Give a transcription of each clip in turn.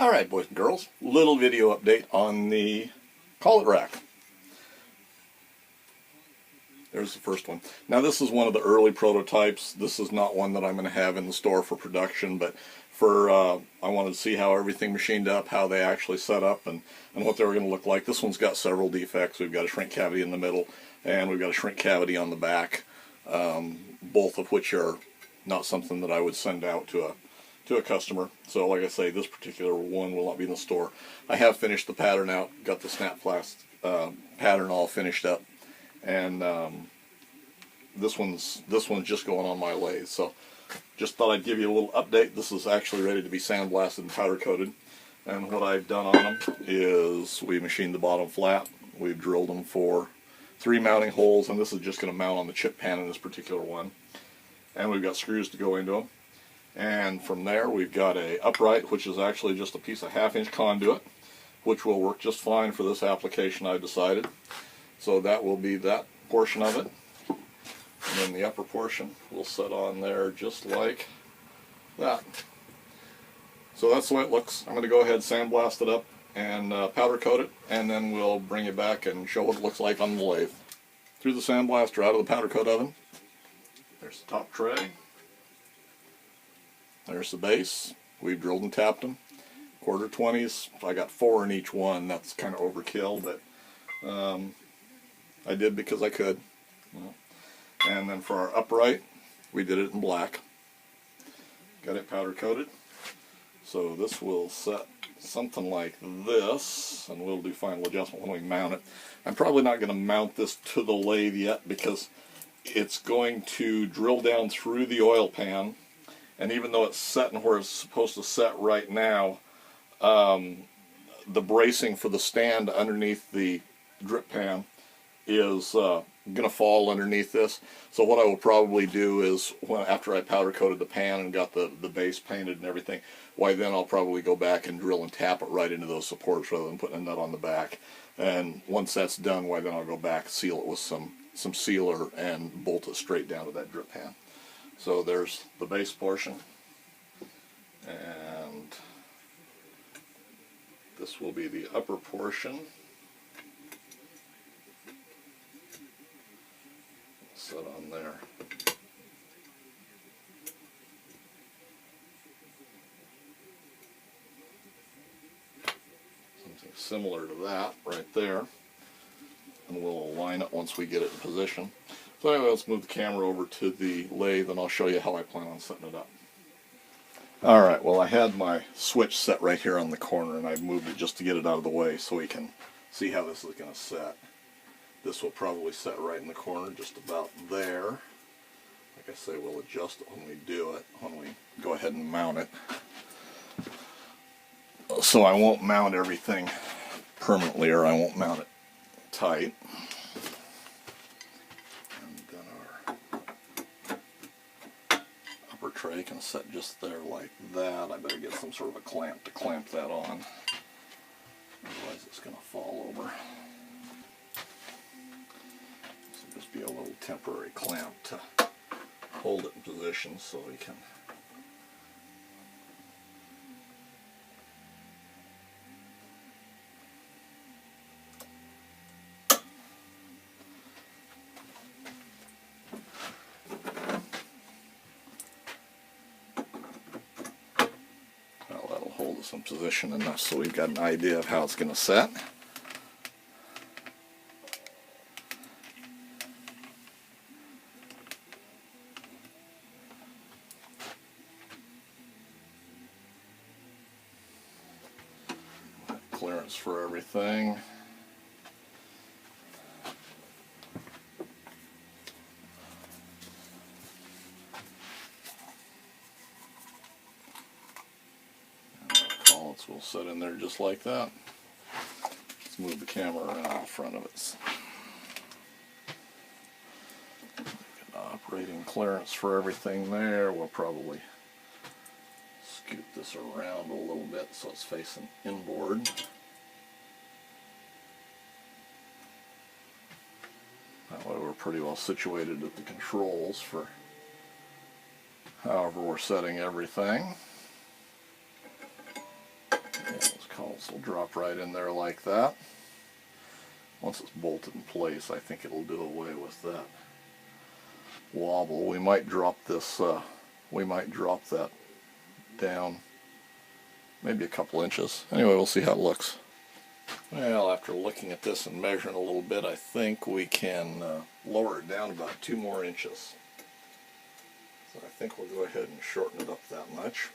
Alright, boys and girls, little video update on the Collet rack. There's the first one. Now this is one of the early prototypes. This is not one that I'm going to have in the store for production, but for I wanted to see how everything machined up, how they actually set up, and what they were going to look like. This one's got several defects. We've got a shrink cavity in the middle, and we've got a shrink cavity on the back, both of which are not something that I would send out to a customer. So like I say, this particular one will not be in the store. I have finished the pattern out, got the snap plast pattern all finished up, and this one's just going on my lathe. So just thought I'd give you a little update. This is actually ready to be sandblasted and powder coated, and what I've done on them is we machined the bottom flat. We've drilled them for 3 mounting holes, and this is just going to mount on the chip pan in this particular one, and we've got screws to go into them. And from there we've got a upright, which is actually just a piece of 1/2-inch conduit, which will work just fine for this application, I've decided. So that will be that portion of it. And then the upper portion will set on there just like that. So that's the way it looks. I'm going to go ahead and sandblast it up and powder coat it, and then we'll bring it back and show what it looks like on the lathe. Through the sandblaster out of the powder coat oven. There's the top tray. There's the base. We've drilled and tapped them. 1/4-20s. I got 4 in each one. That's kind of overkill, but I did because I could. And then for our upright, we did it in black. Got it powder coated. So this will set something like this, and we'll do final adjustment when we mount it. I'm probably not going to mount this to the lathe yet because it's going to drill down through the oil pan. And even though it's setting where it's supposed to set right now, the bracing for the stand underneath the drip pan is going to fall underneath this. So what I will probably do is, after I powder coated the pan and got the base painted and everything, why then I'll probably go back and drill and tap it right into those supports rather than putting a nut on the back. And once that's done, why then I'll go back, seal it with some sealer, and bolt it straight down to that drip pan. So there's the base portion, and this will be the upper portion. Set on there. Something similar to that right there, and we'll align it once we get it in position. So anyway, let's move the camera over to the lathe, and I'll show you how I plan on setting it up. Alright, well I had my switch set right here on the corner, and I've moved it just to get it out of the way so we can see how this is going to set. This will probably set right in the corner, just about there. Like I say, we'll adjust it when we do it, when we go ahead and mount it. So I won't mount everything permanently, or I won't mount it tight. Tray can set just there like that. I better get some sort of a clamp to clamp that on, otherwise it's going to fall over. So just be a little temporary clamp to hold it in position so we can hold us in position enough so we've got an idea of how it's going to set. Clearance for everything. We'll set in there just like that. Let's move the camera around in front of it. Operating clearance for everything there. We'll probably scoot this around a little bit so it's facing inboard. That way we're pretty well situated at the controls for however we're setting everything. hose will drop right in there like that. Once it's bolted in place, I think it'll do away with that wobble. We might drop this, we might drop that down maybe a couple inches. Anyway, we'll see how it looks. Well, after looking at this and measuring a little bit, I think we can lower it down about 2 more inches. So I think we'll go ahead and shorten it up that much.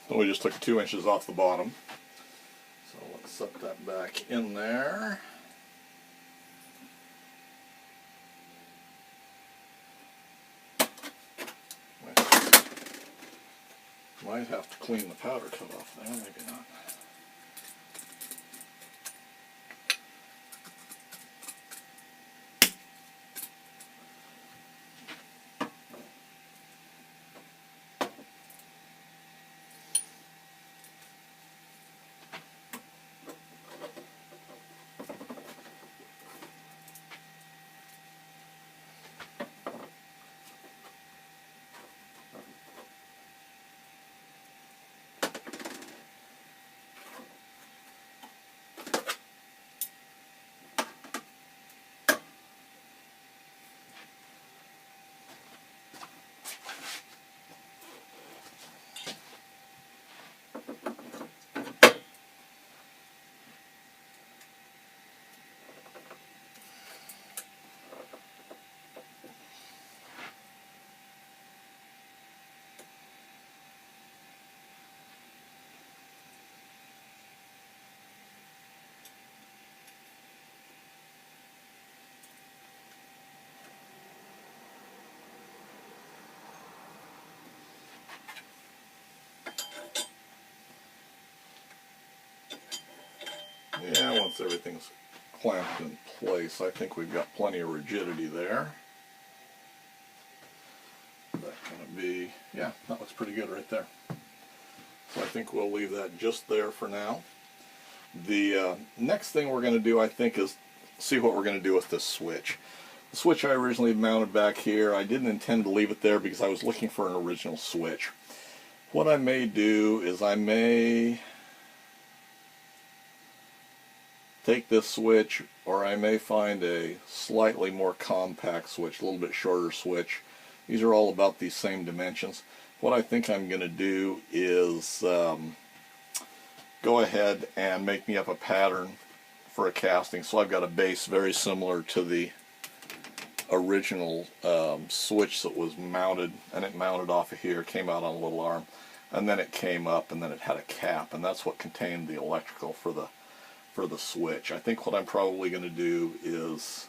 So we just took 2 inches off the bottom. So let's set that back in there. Might have to clean the powder coat off there, maybe not. Yeah, once everything's clamped in place, I think we've got plenty of rigidity there. That's going to be, yeah, that looks pretty good right there. So I think we'll leave that just there for now. The next thing we're going to do, I think, is see what we're going to do with this switch. The switch I originally mounted back here, I didn't intend to leave it there because I was looking for an original switch. What I may do is I may take this switch, or I may find a slightly more compact switch, a little bit shorter switch. These are all about these same dimensions. What I think I'm going to do is go ahead and make me up a pattern for a casting. So I've got a base very similar to the original switch that was mounted, and it mounted off of here, came out on a little arm, and then it came up, and then it had a cap, and that's what contained the electrical for the switch. I think what I'm probably going to do is,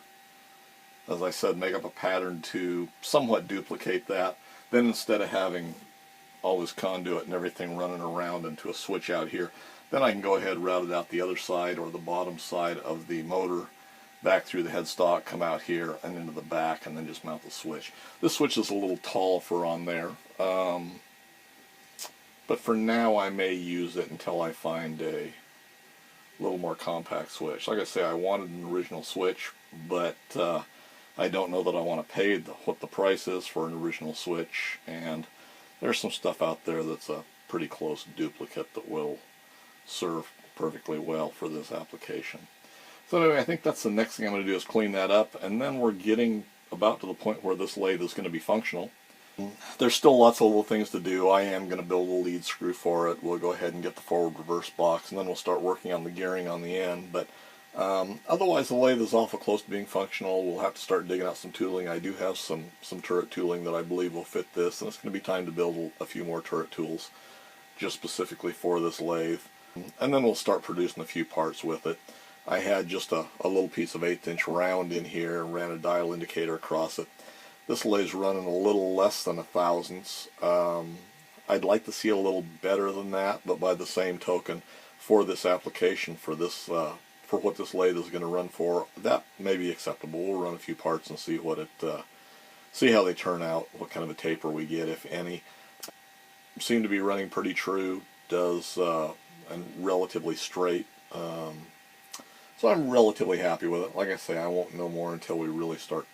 as I said, make up a pattern to somewhat duplicate that. Then instead of having all this conduit and everything running around into a switch out here, then I can go ahead and route it out the other side or the bottom side of the motor, back through the headstock, come out here and into the back, and then just mount the switch. This switch is a little tall for on there, but for now I may use it until I find a little more compact switch. Like I say, I wanted an original switch, but I don't know that I want to pay what the price is for an original switch, and there's some stuff out there that's a pretty close duplicate that will serve perfectly well for this application. So anyway, I think that's the next thing I'm going to do is clean that up, and then we're getting about to the point where this lathe is going to be functional. There's still lots of little things to do. I am going to build a lead screw for it. We'll go ahead and get the forward reverse box, and then we'll start working on the gearing on the end. But otherwise, the lathe is awful close to being functional. We'll have to start digging out some tooling. I do have some turret tooling that I believe will fit this, and it's going to be time to build a few more turret tools just specifically for this lathe. And then we'll start producing a few parts with it. I had just a little piece of 1/8 inch round in here and ran a dial indicator across it. This lathe's running a little less than 1/1000. I'd like to see a little better than that, but by the same token, for this application, for this for what this lathe is going to run for, that may be acceptable. We'll run a few parts and see what it see how they turn out, what kind of a taper we get, if any. Seem to be running pretty true. Does and relatively straight. So I'm relatively happy with it. Like I say, I won't know more until we really start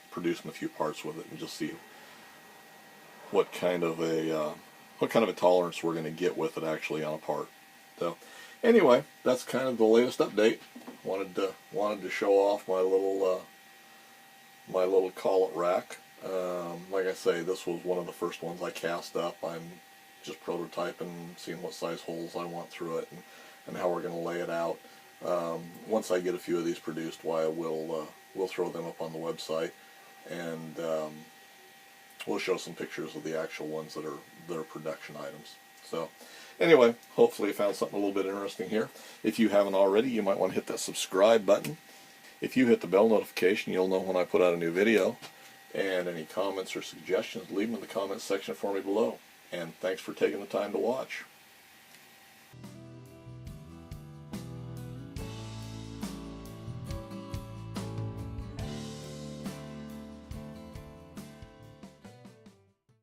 producing a few parts with it and just see what kind of a tolerance we're going to get with it actually on a part. So anyway, that's kind of the latest update. Wanted to show off my little collet rack. Like I say, this was one of the first ones I cast up. I'm just prototyping, seeing what size holes I want through it, and how we're going to lay it out. Once I get a few of these produced, we'll throw them up on the website, and we'll show some pictures of the actual ones that are production items. So anyway, hopefully you found something a little bit interesting here. If you haven't already, you might want to hit that subscribe button. If you hit the bell notification, you'll know when I put out a new video. And any comments or suggestions, leave them in the comments section for me below. And thanks for taking the time to watch.